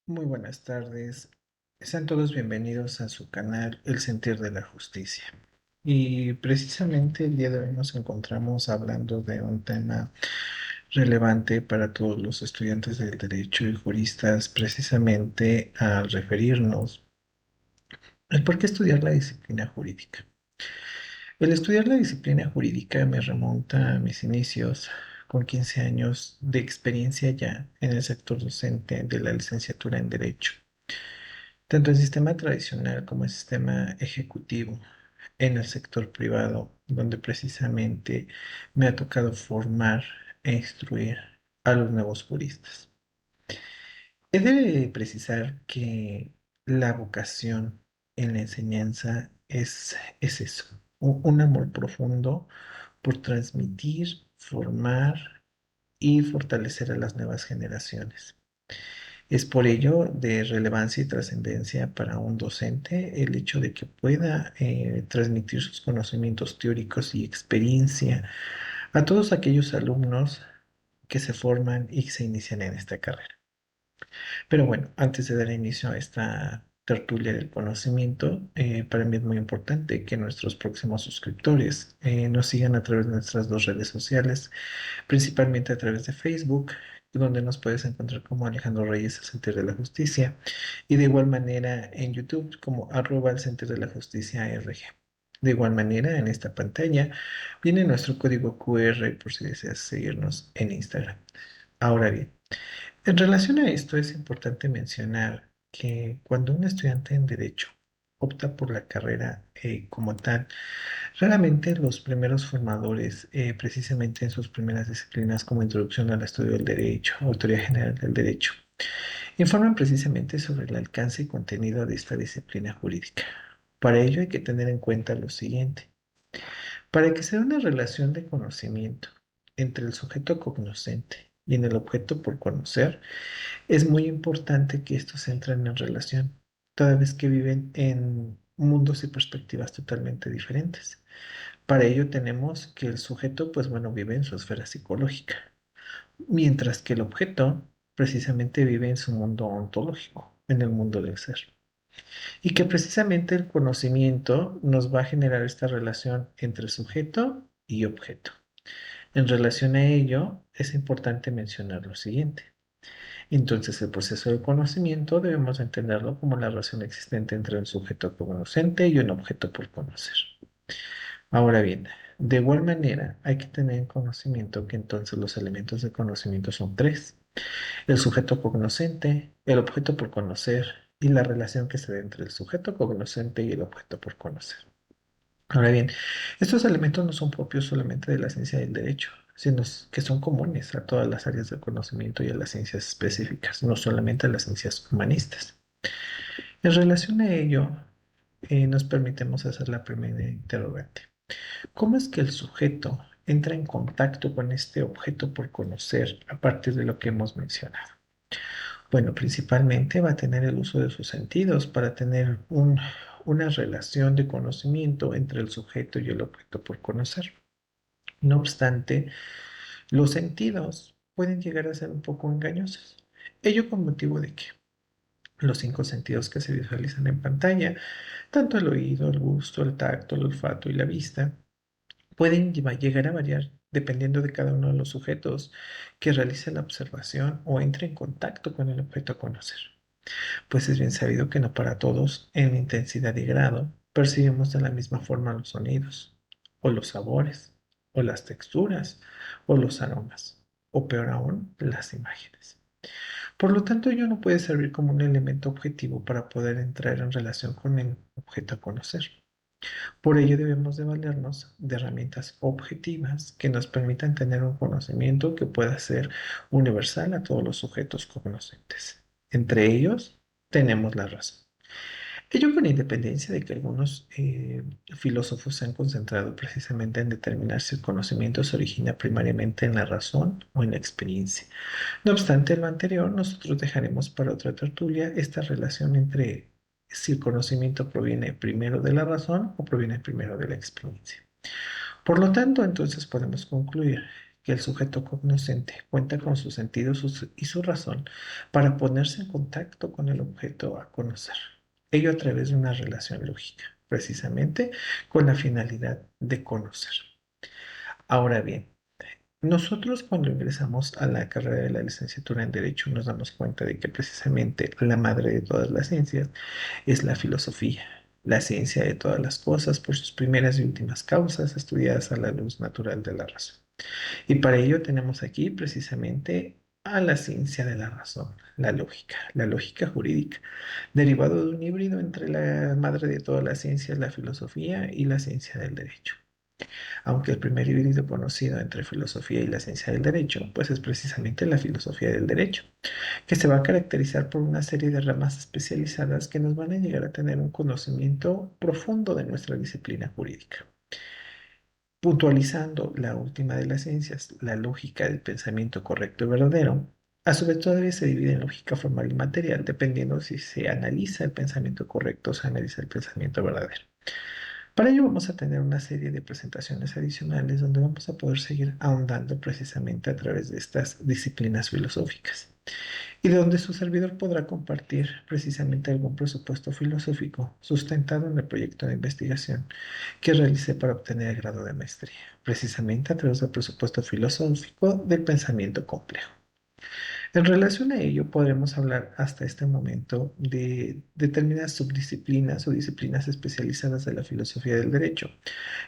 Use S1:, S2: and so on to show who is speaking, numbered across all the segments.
S1: Muy buenas tardes. Sean todos bienvenidos a su canal El Sentir de la Justicia. Y precisamente el día de hoy nos encontramos hablando de un tema relevante para todos los estudiantes del derecho y juristas, precisamente al referirnos al por qué estudiar la disciplina jurídica. El estudiar la disciplina jurídica me remonta a mis inicios con 15 años de experiencia ya en el sector docente de la licenciatura en Derecho. Tanto el sistema tradicional como el sistema ejecutivo en el sector privado, donde precisamente me ha tocado formar e instruir a los nuevos juristas. He de precisar que la vocación en la enseñanza es eso, un amor profundo por transmitir, formar y fortalecer a las nuevas generaciones. Es por ello de relevancia y trascendencia para un docente el hecho de que pueda transmitir sus conocimientos teóricos y experiencia a todos aquellos alumnos que se forman y que se inician en esta carrera. Pero bueno, antes de dar inicio a esta tertulia del conocimiento, para mí es muy importante que nuestros próximos suscriptores nos sigan a través de nuestras dos redes sociales, principalmente a través de Facebook, donde nos puedes encontrar como Alejandro Reyes, el Sentir de la Justicia, y de igual manera en YouTube como @el Sentir de la Justicia RG. De igual manera, en esta pantalla viene nuestro código QR por si deseas seguirnos en Instagram. Ahora bien, en relación a esto es importante mencionar que cuando un estudiante en Derecho opta por la carrera como tal, raramente los primeros formadores, precisamente en sus primeras disciplinas como Introducción al Estudio del Derecho, Autoría General del Derecho, informan precisamente sobre el alcance y contenido de esta disciplina jurídica. Para ello hay que tener en cuenta lo siguiente. Para que se dé una relación de conocimiento entre el sujeto cognoscente y en el objeto por conocer, es muy importante que estos entren en relación, toda vez que viven en mundos y perspectivas totalmente diferentes. Para ello tenemos que el sujeto, pues bueno, vive en su esfera psicológica, mientras que el objeto precisamente vive en su mundo ontológico, en el mundo del ser. Y que precisamente el conocimiento nos va a generar esta relación entre sujeto y objeto. En relación a ello, es importante mencionar lo siguiente. Entonces, el proceso de conocimiento debemos entenderlo como la relación existente entre un sujeto conocente y un objeto por conocer. Ahora bien, de igual manera, hay que tener en conocimiento que entonces los elementos de conocimiento son tres: el sujeto cognoscente, el objeto por conocer y la relación que se da entre el sujeto cognoscente y el objeto por conocer. Ahora bien, estos elementos no son propios solamente de la ciencia del derecho, sino que son comunes a todas las áreas del conocimiento y a las ciencias específicas, no solamente a las ciencias humanistas. En relación a ello, nos permitemos hacer la primera interrogante. ¿Cómo es que el sujeto entra en contacto con este objeto por conocer a partir de lo que hemos mencionado? Bueno, principalmente va a tener el uso de sus sentidos para tener una relación de conocimiento entre el sujeto y el objeto por conocer. No obstante, los sentidos pueden llegar a ser un poco engañosos. Ello con motivo de que los cinco sentidos que se visualizan en pantalla, tanto el oído, el gusto, el tacto, el olfato y la vista, pueden llegar a variar dependiendo de cada uno de los sujetos que realice la observación o entre en contacto con el objeto a conocer. Pues es bien sabido que no para todos, en intensidad y grado, percibimos de la misma forma los sonidos, o los sabores, o las texturas, o los aromas, o peor aún, las imágenes. Por lo tanto, ello no puede servir como un elemento objetivo para poder entrar en relación con el objeto a conocer. Por ello debemos de valernos de herramientas objetivas que nos permitan tener un conocimiento que pueda ser universal a todos los sujetos cognoscentes. Entre ellos, tenemos la razón. Ello con independencia de que algunos filósofos se han concentrado precisamente en determinar si el conocimiento se origina primariamente en la razón o en la experiencia. No obstante lo anterior, nosotros dejaremos para otra tertulia esta relación entre si el conocimiento proviene primero de la razón o proviene primero de la experiencia. Por lo tanto, entonces podemos concluir que el sujeto cognoscente cuenta con sus sentidos y su razón para ponerse en contacto con el objeto a conocer. Ello a través de una relación lógica, precisamente con la finalidad de conocer. Ahora bien, nosotros cuando ingresamos a la carrera de la licenciatura en Derecho nos damos cuenta de que precisamente la madre de todas las ciencias es la filosofía, la ciencia de todas las cosas por sus primeras y últimas causas estudiadas a la luz natural de la razón. Y para ello tenemos aquí precisamente a la ciencia de la razón, la lógica jurídica, derivado de un híbrido entre la madre de todas las ciencias, la filosofía y la ciencia del derecho. Aunque el primer híbrido conocido entre filosofía y la ciencia del derecho, pues es precisamente la filosofía del derecho, que se va a caracterizar por una serie de ramas especializadas que nos van a llegar a tener un conocimiento profundo de nuestra disciplina jurídica. Puntualizando la última de las ciencias, la lógica del pensamiento correcto y verdadero, a su vez todavía se divide en lógica formal y material, dependiendo si se analiza el pensamiento correcto o se analiza el pensamiento verdadero. Para ello vamos a tener una serie de presentaciones adicionales donde vamos a poder seguir ahondando precisamente a través de estas disciplinas filosóficas y de donde su servidor podrá compartir precisamente algún presupuesto filosófico sustentado en el proyecto de investigación que realicé para obtener el grado de maestría, precisamente a través del presupuesto filosófico del pensamiento complejo. En relación a ello, podremos hablar hasta este momento de determinadas subdisciplinas o disciplinas especializadas de la filosofía del derecho,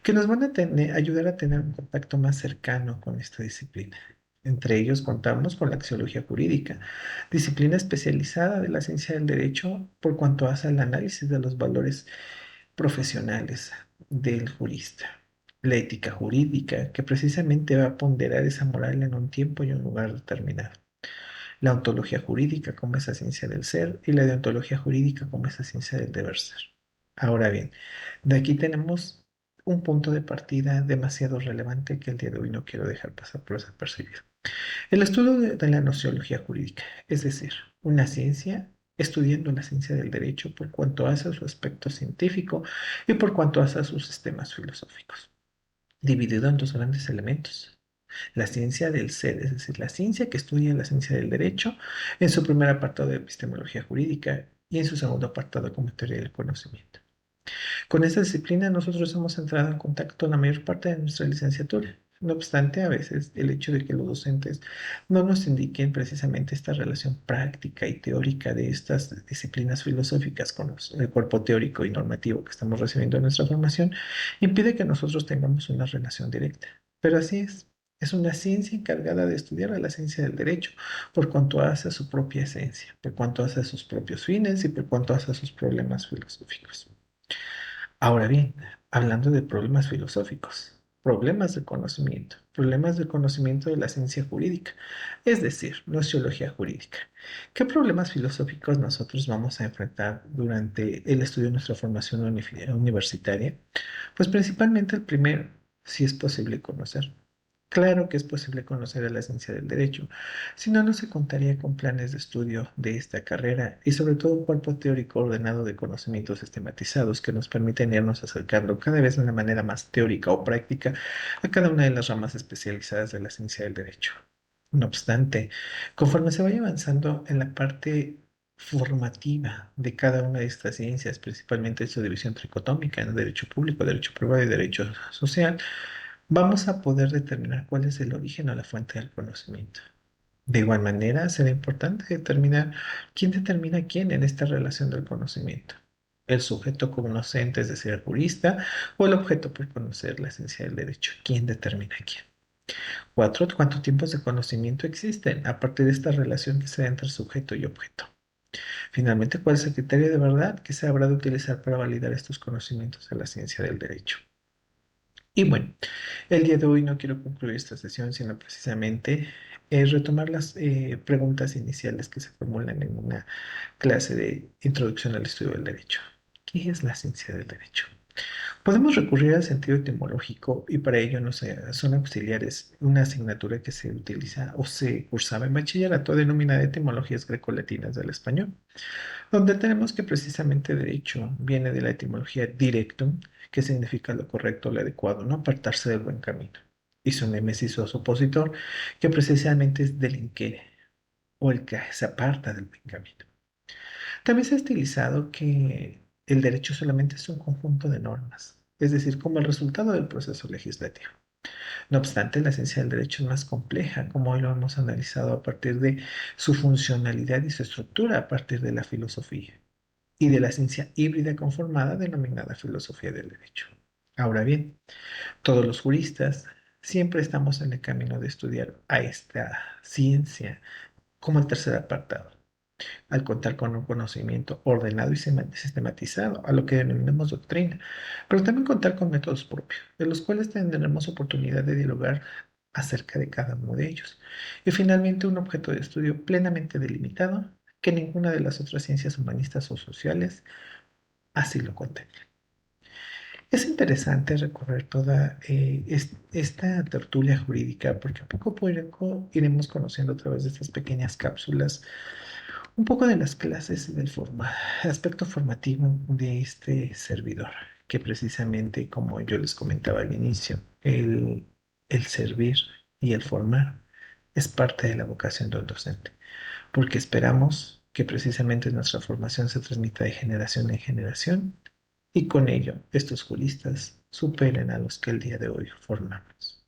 S1: que nos van a ayudar a tener un contacto más cercano con esta disciplina. Entre ellos contamos con la axiología jurídica, disciplina especializada de la ciencia del derecho por cuanto hace al análisis de los valores profesionales del jurista. La ética jurídica, que precisamente va a ponderar esa moral en un tiempo y un lugar determinado. La ontología jurídica como esa ciencia del ser y la deontología jurídica como esa ciencia del deber ser. Ahora bien, de aquí tenemos un punto de partida demasiado relevante que el día de hoy no quiero dejar pasar por desapercibido. El estudio de la nociología jurídica, es decir, una ciencia estudiando la ciencia del derecho por cuanto hace a su aspecto científico y por cuanto hace a sus sistemas filosóficos, dividido en dos grandes elementos. La ciencia del ser, es decir, la ciencia que estudia la ciencia del derecho en su primer apartado de epistemología jurídica y en su segundo apartado como teoría del conocimiento. Con esta disciplina nosotros hemos entrado en contacto la mayor parte de nuestra licenciatura. No obstante, a veces el hecho de que los docentes no nos indiquen precisamente esta relación práctica y teórica de estas disciplinas filosóficas con el cuerpo teórico y normativo que estamos recibiendo en nuestra formación, impide que nosotros tengamos una relación directa. Pero así es. Es una ciencia encargada de estudiar a la ciencia del derecho, por cuanto hace a su propia esencia, por cuanto hace a sus propios fines y por cuanto hace a sus problemas filosóficos. Ahora bien, hablando de problemas filosóficos, problemas de conocimiento de la ciencia jurídica, es decir, nociología jurídica. ¿Qué problemas filosóficos nosotros vamos a enfrentar durante el estudio de nuestra formación universitaria? Pues principalmente el primero, si es posible conocer. Claro que es posible conocer a la ciencia del derecho, si no, no se contaría con planes de estudio de esta carrera y sobre todo un cuerpo teórico ordenado de conocimientos sistematizados que nos permiten irnos acercando cada vez de una manera más teórica o práctica a cada una de las ramas especializadas de la ciencia del derecho. No obstante, conforme se vaya avanzando en la parte formativa de cada una de estas ciencias, principalmente en su división tricotómica en derecho público, derecho privado y derecho social, vamos a poder determinar cuál es el origen o la fuente del conocimiento. De igual manera, será importante determinar quién determina quién en esta relación del conocimiento. El sujeto conocente, es decir, el jurista, o el objeto por conocer, la esencia del derecho. ¿Quién determina quién? Cuatro, ¿cuántos tipos de conocimiento existen a partir de esta relación que se da entre sujeto y objeto? Finalmente, ¿cuál es el criterio de verdad que se habrá de utilizar para validar estos conocimientos de la ciencia del derecho? Y bueno, el día de hoy no quiero concluir esta sesión, sino precisamente retomar las preguntas iniciales que se formulan en una clase de introducción al estudio del derecho. ¿Qué es la ciencia del derecho? Podemos recurrir al sentido etimológico y para ello son auxiliares una asignatura que se utiliza o se cursaba en bachillerato denominada Etimologías Grecolatinas del Español, donde tenemos que precisamente derecho viene de la etimología directum, que significa lo correcto, lo adecuado, no apartarse del buen camino. y su némesis o su opositor, que precisamente es delinquere o el que se aparta del buen camino. También se ha estilizado que el derecho solamente es un conjunto de normas, es decir, como el resultado del proceso legislativo. No obstante, la ciencia del derecho es más compleja, como hoy lo hemos analizado a partir de su funcionalidad y su estructura a partir de la filosofía y de la ciencia híbrida conformada denominada filosofía del derecho. Ahora bien, todos los juristas siempre estamos en el camino de estudiar a esta ciencia como el tercer apartado, al contar con un conocimiento ordenado y sistematizado, a lo que denominamos doctrina, pero también contar con métodos propios, de los cuales tendremos oportunidad de dialogar acerca de cada uno de ellos. Y finalmente, un objeto de estudio plenamente delimitado que ninguna de las otras ciencias humanistas o sociales así lo contempla. Es interesante recorrer toda esta tertulia jurídica porque poco a poco iremos conociendo a través de estas pequeñas cápsulas un poco de las clases y del aspecto formativo de este servidor, que precisamente, como yo les comentaba al inicio, el servir y el formar es parte de la vocación del docente, porque esperamos que precisamente nuestra formación se transmita de generación en generación y con ello estos juristas superen a los que el día de hoy formamos.